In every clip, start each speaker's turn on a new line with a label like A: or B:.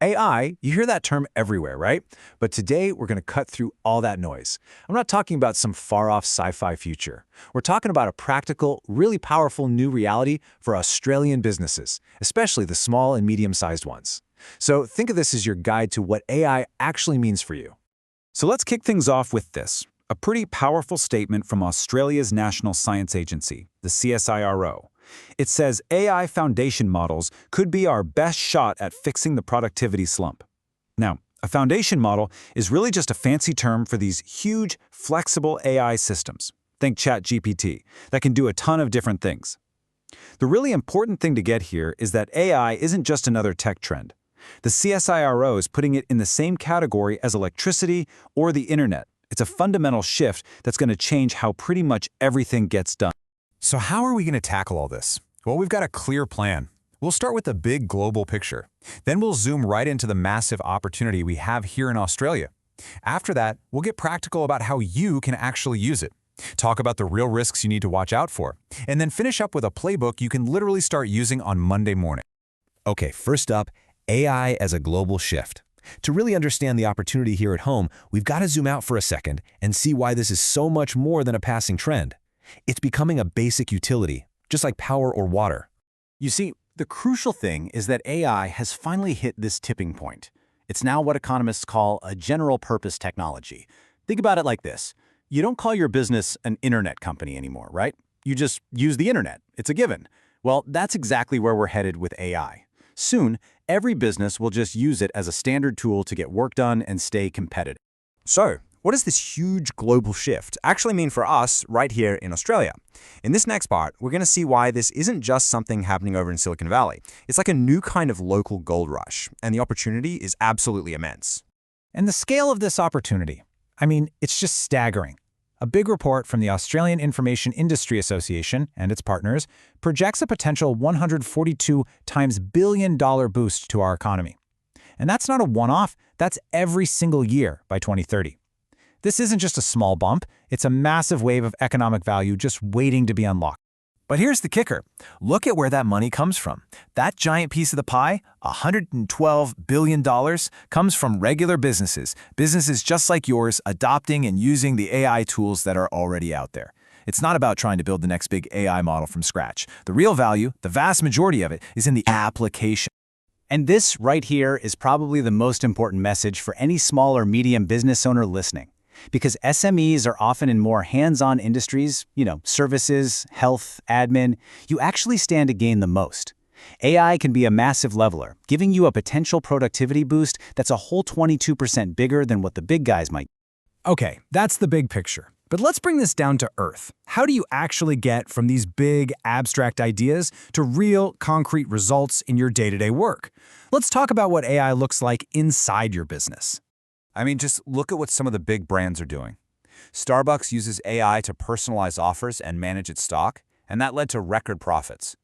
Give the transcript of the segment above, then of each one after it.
A: AI, you hear that term everywhere, right? But today we're going to cut through all that noise. I'm not talking about some far-off sci-fi future. We're talking about a practical, really powerful new reality for Australian businesses, especially the small and medium-sized ones. So think of this as your guide to what AI actually means for you.
B: So let's kick things off with this, a pretty powerful statement from Australia's National Science Agency, the CSIRO. It says AI foundation models could be our best shot at fixing the productivity slump. Now, a foundation model is really just a fancy term for these huge, flexible AI systems. Think ChatGPT, that can do a ton of different things. The really important thing to get here is that AI isn't just another tech trend. The CSIRO is putting it in the same category as electricity or the internet. It's a fundamental shift that's going to change how pretty much everything gets done.
C: So how are we going to tackle all this? Well, we've got a clear plan. We'll start with the big global picture. Then we'll zoom right into the massive opportunity we have here in Australia. After that, we'll get practical about how you can actually use it. Talk about the real risks you need to watch out for. And then finish up with a playbook you can literally start using on Monday morning. Okay, first up, AI as a global shift. To really understand the opportunity here at home, we've got to zoom out for a second and see why this is so much more than a passing trend. It's becoming a basic utility, just like power or water.
D: You see, the crucial thing is that AI has finally hit this tipping point. It's now what economists call a general-purpose technology. Think about it like this. You don't call your business an internet company anymore, right? You just use the internet. It's a given. Well, that's exactly where we're headed with AI. Soon, every business will just use it as a standard tool to get work done and stay competitive.
E: So, what does this huge global shift actually mean for us right here in Australia? In this next part, we're going to see why this isn't just something happening over in Silicon Valley. It's like a new kind of local gold rush, and the opportunity is absolutely immense.
A: And the scale of this opportunity, it's just staggering. A big report from the Australian Information Industry Association and its partners projects a potential $142 billion boost to our economy. And that's not a one-off, that's every single year by 2030. This isn't just a small bump, it's a massive wave of economic value just waiting to be unlocked.
C: But here's the kicker. Look at where that money comes from. That giant piece of the pie, $112 billion, comes from regular businesses just like yours adopting and using the AI tools that are already out there. It's not about trying to build the next big AI model from scratch. The real value, the vast majority of it, is in the application.
D: And this right here is probably the most important message for any small or medium business owner listening. Because SMEs are often in more hands-on industries, services, health, admin, you actually stand to gain the most. AI can be a massive leveler, giving you a potential productivity boost that's a whole 22% bigger than what the big guys might.
C: Okay, that's the big picture. But let's bring this down to earth. How do you actually get from these big, abstract ideas to real, concrete results in your day-to-day work? Let's talk about what AI looks like inside your business.
F: Just look at what some of the big brands are doing. Starbucks uses AI to personalize offers and manage its stock, and that led to record profits.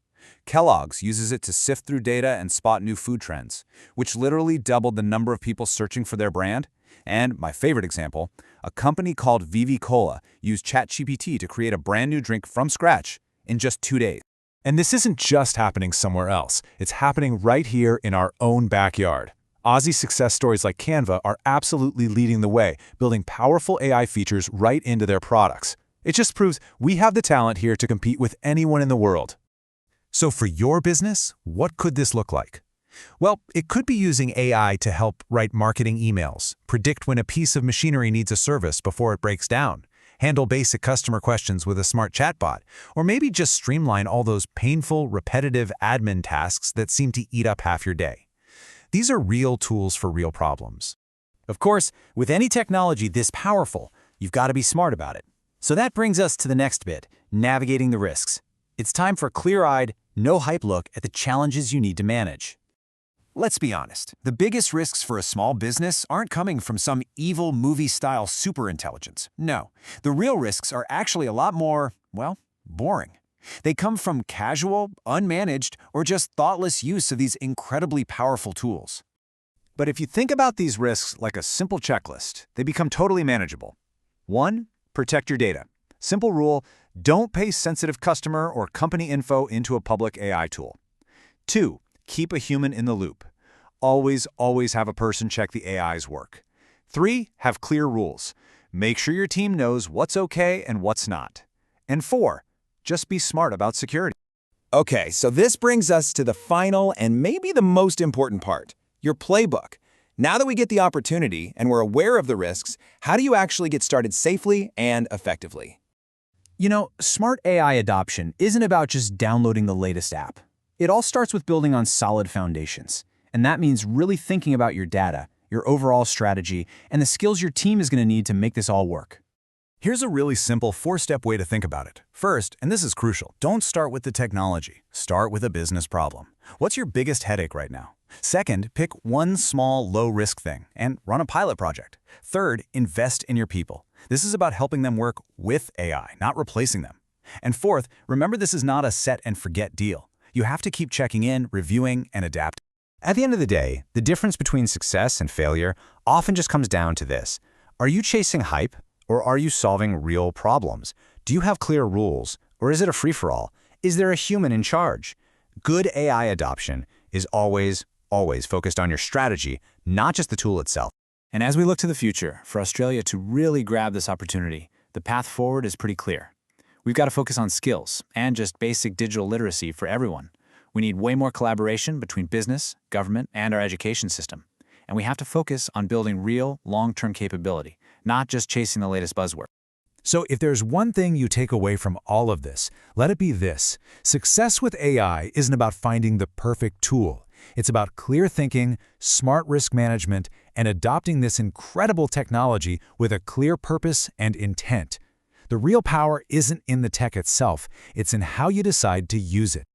F: Kellogg's uses it to sift through data and spot new food trends, which literally doubled the number of people searching for their brand. And my favorite example, a company called Vivi Cola used ChatGPT to create a brand new drink from scratch in just 2 days.
A: And this isn't just happening somewhere else. It's happening right here in our own backyard. Aussie success stories like Canva are absolutely leading the way, building powerful AI features right into their products. It just proves we have the talent here to compete with anyone in the world.
C: So for your business, what could this look like? Well, it could be using AI to help write marketing emails, predict when a piece of machinery needs a service before it breaks down, handle basic customer questions with a smart chatbot, or maybe just streamline all those painful, repetitive admin tasks that seem to eat up half your day. These are real tools for real problems.
D: Of course, with any technology this powerful, you've got to be smart about it. So that brings us to the next bit, navigating the risks. It's time for a clear-eyed, no-hype look at the challenges you need to manage.
E: Let's be honest, the biggest risks for a small business aren't coming from some evil movie-style superintelligence. No, the real risks are actually a lot more, boring. They come from casual, unmanaged, or just thoughtless use of these incredibly powerful tools.
D: But if you think about these risks like a simple checklist, they become totally manageable. 1. Protect your data. Simple rule, don't paste sensitive customer or company info into a public AI tool. 2. Keep a human in the loop.
B: always have a person check the AI's work. 3, have clear rules. Make sure your team knows what's okay and what's not. And 4, just be smart about security.
E: Okay, so this brings us to the final and maybe the most important part, your playbook. Now that we get the opportunity and we're aware of the risks, how do you actually get started safely and effectively?
A: You know, smart AI adoption isn't about just downloading the latest app. It all starts with building on solid foundations. And that means really thinking about your data, your overall strategy, and the skills your team is going to need to make this all work.
C: Here's a really simple 4-step way to think about it. First, and this is crucial, don't start with the technology. Start with a business problem. What's your biggest headache right now? Second, pick one small, low-risk thing and run a pilot project. Third, invest in your people. This is about helping them work with AI, not replacing them. And fourth, remember this is not a set-and-forget deal. You have to keep checking in, reviewing, and adapting.
A: At the end of the day, the difference between success and failure often just comes down to this. Are you chasing hype, or are you solving real problems? Do you have clear rules, or is it a free-for-all? Is there a human in charge? Good AI adoption is always focused on your strategy, not just the tool itself. And as we look to the future, for Australia to really grab this opportunity, the path forward is pretty clear. We've got to focus on skills and just basic digital literacy for everyone. We need way more collaboration between business, government, and our education system. And we have to focus on building real, long-term capability, not just chasing the latest buzzword.
C: So if there's one thing you take away from all of this, let it be this. Success with AI isn't about finding the perfect tool. It's about clear thinking, smart risk management, and adopting this incredible technology with a clear purpose and intent. The real power isn't in the tech itself, it's in how you decide to use it.